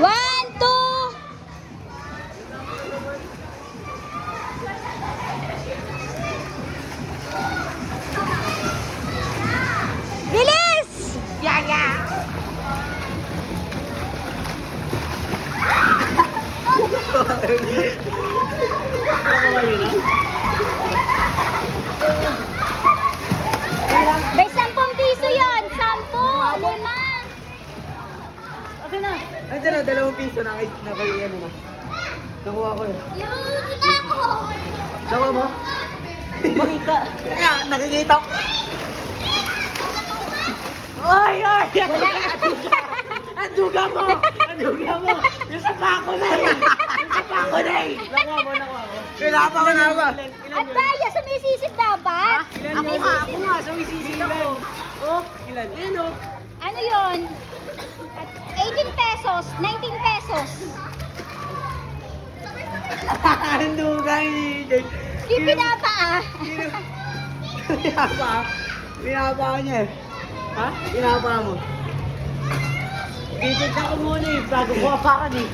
One, two. Bilis! Yaya! May 10 piso yun. 10, 5. Okay na. Andiyan na, 2 piso na kayo ano na. Nakuha ko yun. Yun na ako. Nakuha mo? Makita. Kaya, nakikita ko. Ay, ay! Ang duga mo! Ang duga mo! Yung sapa ko na eh! Yung sapa ko na eh! Nakuha mo, nakuha mo. Kailangan pa ko na ba? At tayo, sumisisip dapat. Ako nga, sumisisilan. Oh, ilan? Ilan oh? Ano yun? 18 pesos, 19 pesos. Ang duga eh! Yung pinapa ah. Pinapa? Pinapa niya eh. Ha? Pinapa mo? Titignan ko muna eh, bago kuha pa ka eh.